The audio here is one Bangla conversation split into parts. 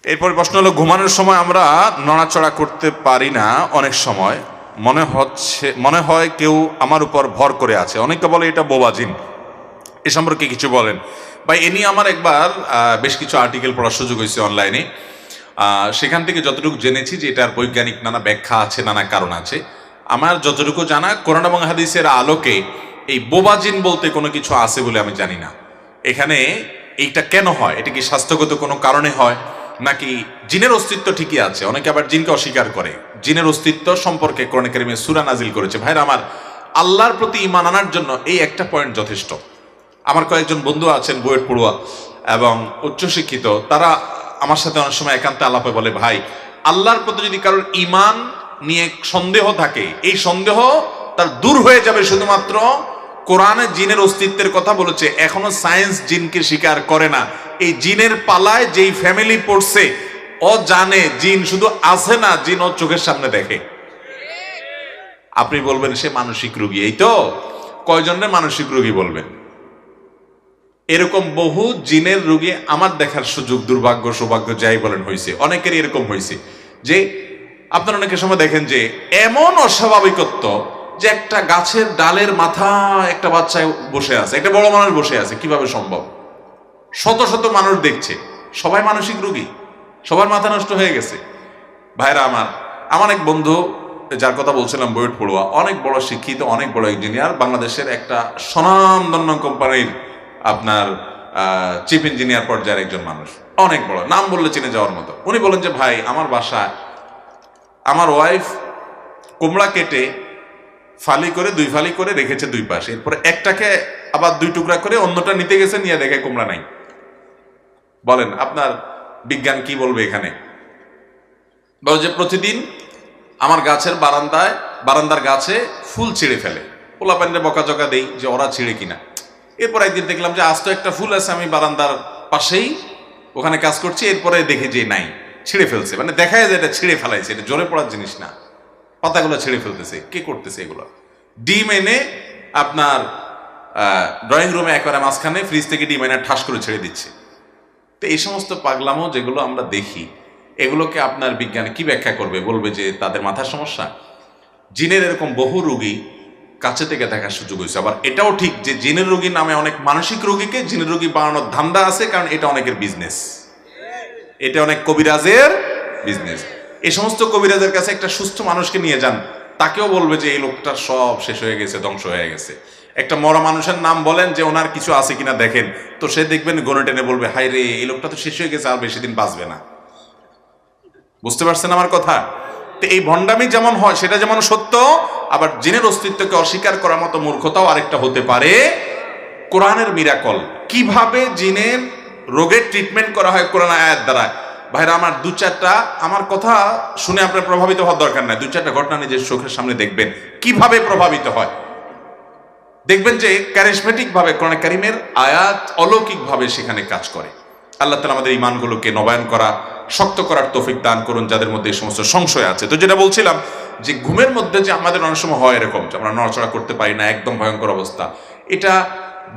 এরপর প্রশ্ন হলো, ঘুমানোর সময় আমরা নড়াচড়া করতে পারি না, অনেক সময় মনে হয় কেউ আমার উপর ভর করে আছে। অনেকে বলে এটা বোবাজিন। এ সম্পর্কে কিছু বলেন ভাই। এ নিয়ে আমার একবার বেশ কিছু আর্টিকেল পড়ার সুযোগ হয়েছে অনলাইনে। সেখান থেকে যতটুকু জেনেছি যে এটার বৈজ্ঞানিক নানা ব্যাখ্যা আছে, নানা কারণ আছে। আমার যতটুকু জানা, কোরআন এবং হাদিসের আলোকে এই বোবাজিন বলতে কোনো কিছু আছে বলে আমি জানি না। এখানে এইটা কেন হয়? এটা কি স্বাস্থ্যগত কোনো কারণে হয়, নাকি জিনের অস্তিত্ব ঠিকই আছে? অনেকে আবার জিনকে অস্বীকার করে। জিনের অস্তিত্ব সম্পর্কে কোরআন কারীমে সূরা নাজিল করেছে। ভাইরা আমার, আল্লাহর প্রতি ঈমান আনার জন্য এই একটা পয়েন্ট যথেষ্ট। আমার কয়েকজন বন্ধু আছেন বুয়েট পড়ুয়া এবং উচ্চশিক্ষিত, তারা আমার সাথে অনেক সময় একান্তে আলাপে বলে, ভাই, আল্লাহর প্রতি যদি কারোর ঈমান নিয়ে সন্দেহ থাকে, এই সন্দেহ তার দূর হয়ে যাবে শুধুমাত্র কোরআনে জিনের অস্তিত্বের কথা বলেছে। এখনো সায়েন্স জিনকে স্বীকার করে না। এই জিনের পালায় যেই ফ্যামিলি পড়ছে, ও জানে জিন শুধু আছে না, জিন ও চোখের সামনে দেখে। আপনি বলবেন সে মানসিক রোগী। এই তো কয়জনের মানসিক রোগী বলবেন? এরকম বহু জিনের রোগী আমার দেখার সুযোগ, দুর্ভাগ্য সৌভাগ্য যাই বলেন, হয়েছে। অনেকেরই এরকম হয়েছে যে আপনারা অনেকের সময় দেখেন যে এমন অস্বাভাবিকত্ব যে একটা গাছের ডালের মাথায় একটা বাচ্চা বসে আছে, একটা বড় মানুষ বসে আছে। কিভাবে সম্ভব? শত শত মানুষ দেখছে, সবাই মানসিক রোগী, সবার মাথা নষ্ট হয়ে গেছে। ভাইরা আমার এক বন্ধু, যার কথা বলছিলাম, বুয়েট পড়ুয়া, অনেক বড় শিক্ষিত, অনেক বড় ইঞ্জিনিয়ার, বাংলাদেশের একটা স্বনামধন্য কোম্পানির আপনার চিফ ইঞ্জিনিয়ার পর্যায়ের একজন মানুষ, অনেক বড়, নাম বললে চিনে যাওয়ার মতো। উনি বলেন যে, ভাই, আমার বাসায় আমার ওয়াইফ কুমড়া কেটে ফালি করে, দুই ফালি করে রেখেছে দুই পাশে, এরপরে একটাকে আবার দুই টুকরা করে অন্যটা নিতে গেছে, নিয়ে দেখে কুমড়া নাই। বলেন আপনার বিজ্ঞান কি বলবে এখানে? বলে যে প্রতিদিন আমার গাছের বারান্দার গাছে ফুল ছিঁড়ে ফেলে। পোলাপানরে বকাঝকা দেই যে ওরা ছিঁড়ে কিনা। এরপর একদিন দেখলাম যে আস্ত একটা ফুল আছে, আমি বারান্দার পাশেই ওখানে কাজ করছি, এরপরে দেখি যে নাই, ছিঁড়ে ফেলছে। মানে দেখা যায় যে এটা ছিঁড়ে ফেলাইছে, এটা জোরে পড়ার জিনিস না, পাতাগুলো ছিঁড়ে ফেলতেছে। কে করতেছে এগুলো? ডিম এনে আপনার ড্রয়িং রুমে একবারে মাঝখানে ফ্রিজ থেকে ডিম এনে ঠাস করে ছেড়ে দিচ্ছে। তো এই সমস্ত পাগলামো যেগুলো আমরা দেখি, এগুলোকে আপনার বিজ্ঞান কি ব্যাখ্যা করবে? বলবে যে তাদের মাথার সমস্যা। জিনের এরকম বহু রোগী কাছে থেকে দেখার সুযোগ হয়েছে। আবার এটাও ঠিক যে জিনের রোগী নামে অনেক মানসিক রোগীকে জিনের রোগী বানানোর ধান্দা আছে, কারণ এটা অনেকের বিজনেস, এটা অনেক কবিরাজের বিজনেস। এই সমস্ত কবিরাজের কাছে একটা সুস্থ মানুষকে নিয়ে যান, তাকেও বলবে যে এই লোকটা সব শেষ হয়ে গেছে, ধ্বংস হয়ে গেছে। একটা মরা মানুষের নাম বলেন যে ওনার কিছু আছে কিনা দেখেন, তো সে দেখবেন গনে টেনে বলবে, হাই রে, এই লোকটা তো শেষ হয়ে গেছে, আর বেশি দিন বাঁচবে না। বুঝতে পারছেন আমার কথা? তো এই ভণ্ডামি যেমন হয়, সেটা যেমন সত্য, আবার জিনের অস্তিত্বকে অস্বীকার করার মতো মূর্খতাও আরেকটা হতে পারে। কোরআনের মিরাকল, কিভাবে জিনের রোগের ট্রিটমেন্ট করা হয় কোরআন আয়াত দ্বারা। ভাইরা আমার, দু চারটা, আমার কথা শুনে আপনার প্রভাবিত হওয়ার দরকার নাই, দু চারটা ঘটনা নিজের চোখের সামনে দেখবেন কিভাবে প্রভাবিত হয়। দেখবেন যে ক্যারিজমেটিক ভাবে কোরআন কারীমের আয়াত অলৌকিক ভাবে সেখানে কাজ করে। আল্লাহ তাআলা আমাদের ঈমানগুলোকে নবায়ন করা, শক্ত করার তৌফিক দান করুন, যাদের মধ্যে এই সমস্ত সংশয় আছে। তো যেটা বলছিলাম যে ঘুমের মধ্যে যে আমাদের অনেক সময় হয় এরকম যে আমরা নড়াচড়া করতে পারি না, একদম ভয়ঙ্কর অবস্থা, এটা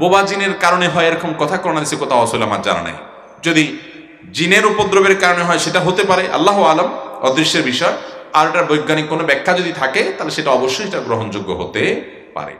বোবা জিনের কারণে হয় এরকম কথা কোরআন হাদিসে কোথাও আসলে আমার জানা নাই। যদি জিনের উপদ্রবের কারণে হয় সেটা হতে পারে, আল্লাহু আলাম, অদৃশ্যের বিষয়। আর এটার বৈজ্ঞানিক কোনো ব্যাখ্যা যদি থাকে তাহলে সেটা অবশ্যই এটা গ্রহণযোগ্য হতে পারে।